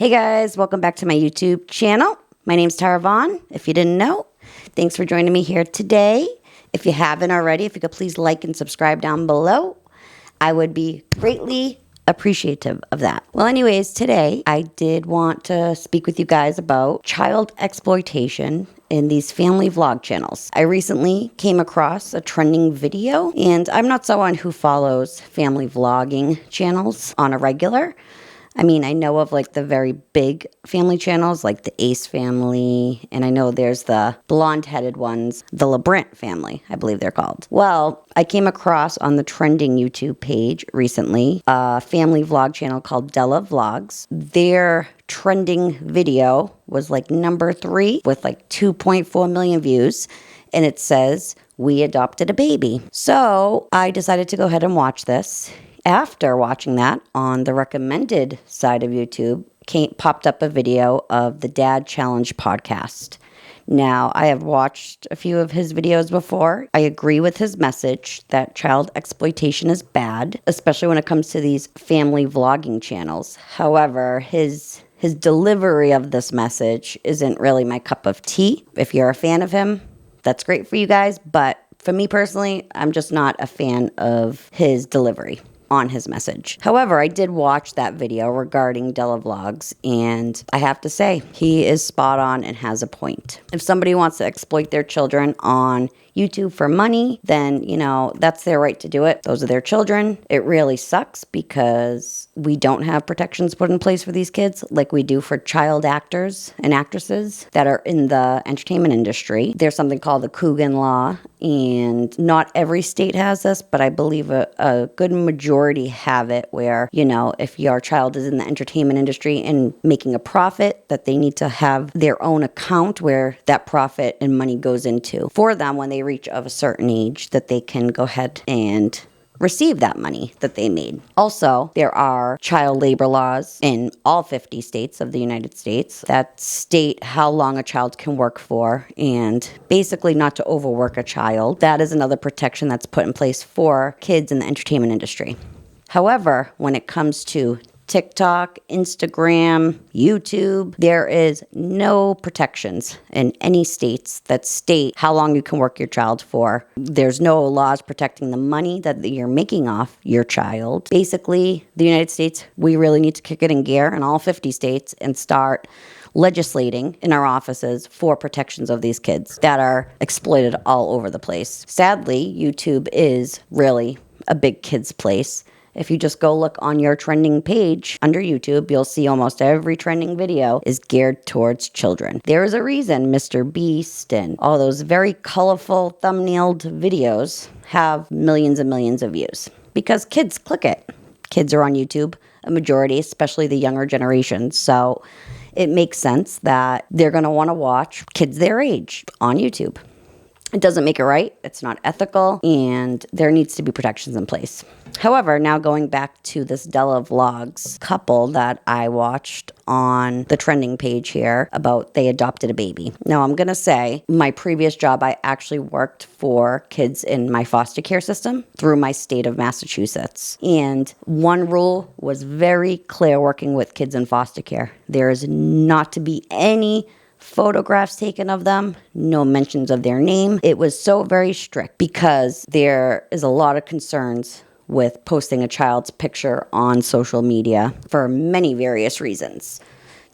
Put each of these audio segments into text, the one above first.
Hey guys, welcome back to my YouTube channel. My name's Tara Vaughn. If you didn't know, thanks for joining me here today. If you haven't already, if you could please like and subscribe down below, I would be greatly appreciative of that. Well, anyways, today I did want to speak with you guys about child exploitation in these family vlog channels. I recently came across a trending video, and I'm not someone who follows family vlogging channels on a regular. I mean, I know of like the very big family channels like the Ace family, and I know there's the blonde-headed ones, the LeBrant family, I believe they're called. Well, I came across on the trending YouTube page recently a family vlog channel called Della Vlogs. Their trending video was like number 3 with like 2.4 million views, and it says, "We adopted a baby." So I decided to go ahead and watch this. After watching that, on the recommended side of YouTube, popped up a video of the Dad Challenge podcast. Now, I have watched a few of his videos before. I agree with his message that child exploitation is bad, especially when it comes to these family vlogging channels. However, his delivery of this message isn't really my cup of tea. If you're a fan of him, that's great for you guys. But for me personally, I'm just not a fan of his delivery on his message. However, I did watch that video regarding Della Vlogs, and I have to say, he is spot on and has a point. If somebody wants to exploit their children on YouTube for money, then, that's their right to do it. Those are their children. It really sucks because we don't have protections put in place for these kids like we do for child actors and actresses that are in the entertainment industry. There's something called the Coogan Law, and not every state has this, but I believe a good majority have it where, if your child is in the entertainment industry and making a profit, that they need to have their own account where that profit and money goes into for them when they reach of a certain age, that they can go ahead and receive that money that they made. Also, there are child labor laws in all 50 states of the United States that state how long a child can work for and basically not to overwork a child. That is another protection that's put in place for kids in the entertainment industry. However, when it comes to TikTok, Instagram, YouTube, there is no protections in any states that state how long you can work your child for. There's no laws protecting the money that you're making off your child. Basically, the United States, we really need to kick it in gear in all 50 states and start legislating in our offices for protections of these kids that are exploited all over the place. Sadly, YouTube is really a big kids' place. If you just go look on your trending page under YouTube, you'll see almost every trending video is geared towards children. There is a reason Mr. Beast and all those very colorful thumbnailed videos have millions and millions of views because kids click it. Kids are on YouTube, a majority, especially the younger generation. So it makes sense that they're going to want to watch kids their age on YouTube. It doesn't make it right. It's not ethical, and there needs to be protections in place. However, now going back to this Della Vlogs couple that I watched on the trending page here about they adopted a baby. Now, I'm going to say my previous job, I actually worked for kids in my foster care system through my state of Massachusetts. And one rule was very clear working with kids in foster care. There is not to be any photographs taken of them, no mentions of their name. It was so very strict because there is a lot of concerns with posting a child's picture on social media for many various reasons,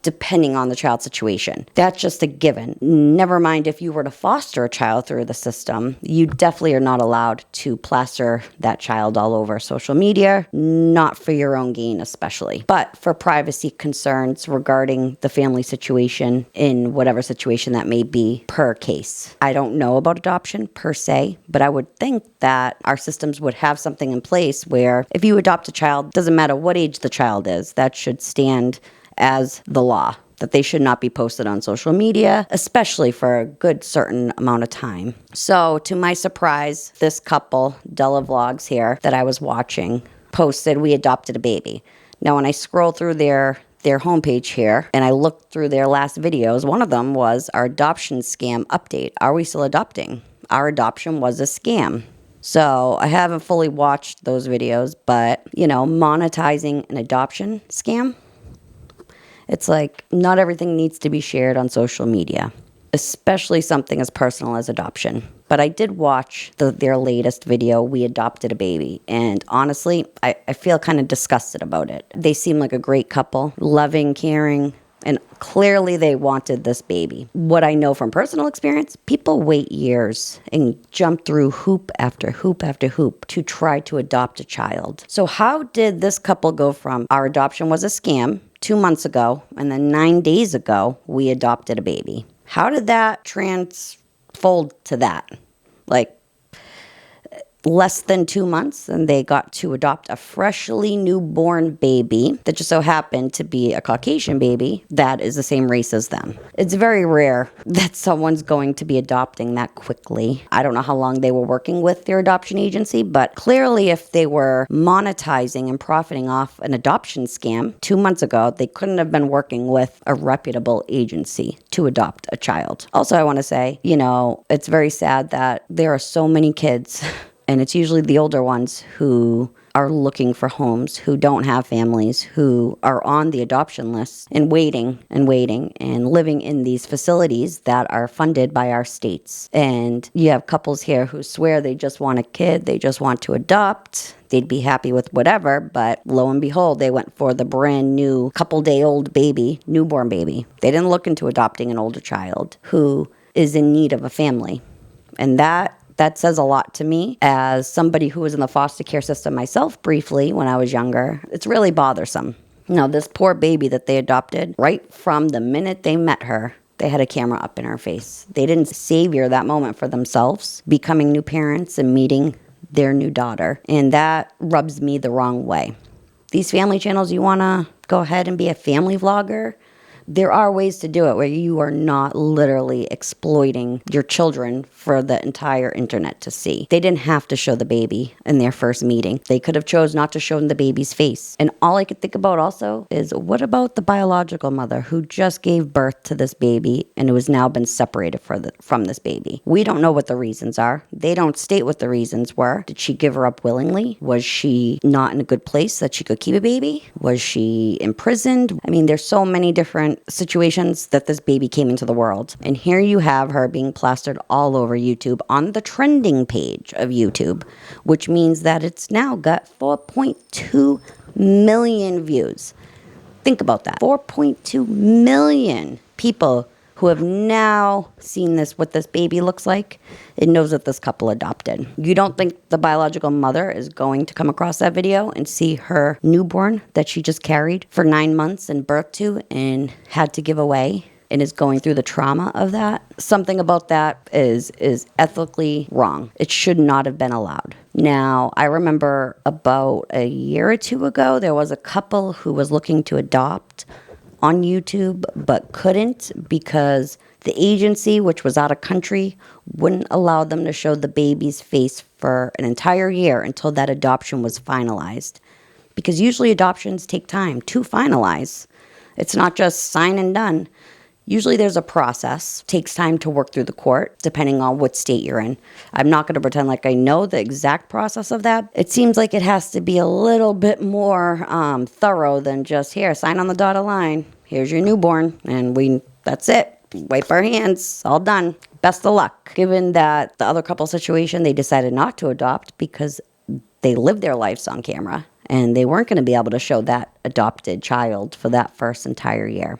depending on the child's situation. That's just a given. Never mind if you were to foster a child through the system, you definitely are not allowed to plaster that child all over social media, not for your own gain especially, but for privacy concerns regarding the family situation in whatever situation that may be per case. I don't know about adoption per se, but I would think that our systems would have something in place where if you adopt a child, doesn't matter what age the child is, that should stand as the law, that they should not be posted on social media, especially for a good certain amount of time. So to my surprise, this couple, Della Vlogs here, that I was watching, posted, "We adopted a baby." Now, when I scroll through their homepage here and I looked through their last videos, one of them was our adoption scam update. Are we still adopting? Our adoption was a scam. So I haven't fully watched those videos, but, monetizing an adoption scam, It's like not everything needs to be shared on social media, especially something as personal as adoption. But I did watch their latest video, We Adopted a Baby. And honestly, I feel kind of disgusted about it. They seem like a great couple, loving, caring, and clearly they wanted this baby. What I know from personal experience, people wait years and jump through hoop after hoop after hoop to try to adopt a child. So how did this couple go from our adoption was a scam 2 months ago, and then 9 days ago, we adopted a baby? How did that transfold to that? Like, less than 2 months, and they got to adopt a freshly newborn baby that just so happened to be a Caucasian baby that is the same race as them. It's very rare that someone's going to be adopting that quickly. I don't know how long they were working with their adoption agency, but clearly if they were monetizing and profiting off an adoption scam 2 months ago, they couldn't have been working with a reputable agency to adopt a child. Also, I want to say, it's very sad that there are so many kids and it's usually the older ones who are looking for homes, who don't have families, who are on the adoption list and waiting and living in these facilities that are funded by our states. And you have couples here who swear they just want a kid, they just want to adopt. They'd be happy with whatever, but lo and behold, they went for the brand new couple-day-old baby, newborn baby. They didn't look into adopting an older child who is in need of a family. And that says a lot to me as somebody who was in the foster care system myself briefly when I was younger. It's really bothersome. This poor baby that they adopted, right from the minute they met her, they had a camera up in her face. They didn't savor that moment for themselves, becoming new parents and meeting their new daughter. And that rubs me the wrong way. These family channels, you want to go ahead and be a family vlogger? There are ways to do it where you are not literally exploiting your children for the entire internet to see. They didn't have to show the baby in their first meeting. They could have chose not to show the baby's face. And all I could think about also is, what about the biological mother who just gave birth to this baby and who has now been separated from this baby? We don't know what the reasons are. They don't state what the reasons were. Did she give her up willingly? Was she not in a good place that she could keep a baby? Was she imprisoned? I mean, there's so many different situations that this baby came into the world. And here you have her being plastered all over YouTube on the trending page of YouTube, which means that it's now got 4.2 million views. Think about that. 4.2 million people who have now seen what this baby looks like and knows that this couple adopted. You don't think the biological mother is going to come across that video and see her newborn that she just carried for 9 months and birthed to and had to give away and is going through the trauma of that? Something about that is ethically wrong. It should not have been allowed. Now, I remember about a year or two ago, there was a couple who was looking to adopt on YouTube, but couldn't because the agency, which was out of country, wouldn't allow them to show the baby's face for an entire year until that adoption was finalized. Because usually adoptions take time to finalize. It's not just sign and done. Usually there's a process. It takes time to work through the court, depending on what state you're in. I'm not going to pretend like I know the exact process of that. It seems like it has to be a little bit more thorough than just, here, sign on the dotted line. Here's your newborn. And that's it. Wipe our hands. All done. Best of luck. Given that the other couple situation, they decided not to adopt because they lived their lives on camera. And they weren't going to be able to show that adopted child for that first entire year.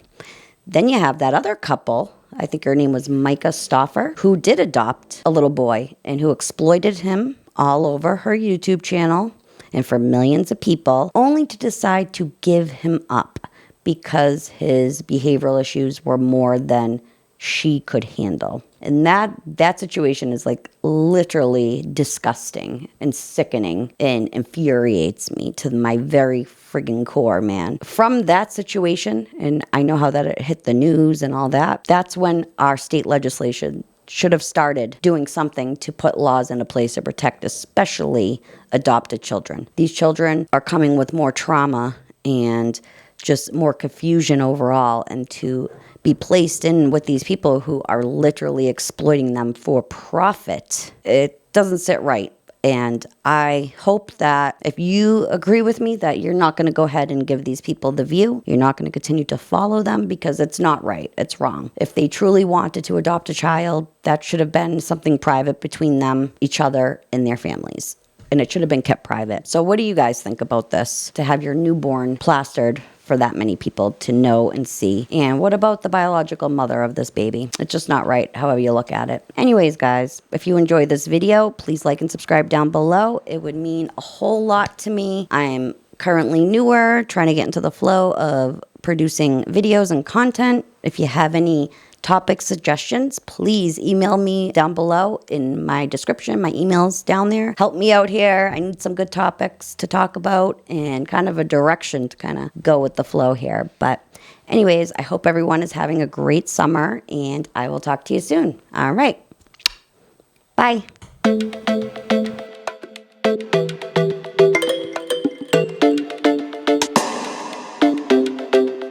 Then you have that other couple, I think her name was Micah Stauffer, who did adopt a little boy and who exploited him all over her YouTube channel and for millions of people, only to decide to give him up because his behavioral issues were more than she could handle. And that situation is like literally disgusting and sickening and infuriates me to my very friggin' core, man. From that situation, and I know how that it hit the news and all that, that's when our state legislation should have started doing something to put laws into place to protect especially adopted children. These children are coming with more trauma and just more confusion overall, and to be placed in with these people who are literally exploiting them for profit, it doesn't sit right. And I hope that if you agree with me that you're not going to go ahead and give these people the view, you're not going to continue to follow them, because it's not right. It's wrong. If they truly wanted to adopt a child, that should have been something private between them, each other, and their families. And it should have been kept private. So what do you guys think about this? To have your newborn plastered for that many people to know and see. And what about the biological mother of this baby? It's just not right, however you look at it. Anyways, guys, if you enjoyed this video, please like and subscribe down below. It would mean a whole lot to me. I'm currently newer, trying to get into the flow of producing videos and content. If you have any topic suggestions, please email me down below in my description. My email's down there. Help me out here. I need some good topics to talk about and kind of a direction to kind of go with the flow here. But anyways, I hope everyone is having a great summer, and I will talk to you soon. All right. Bye.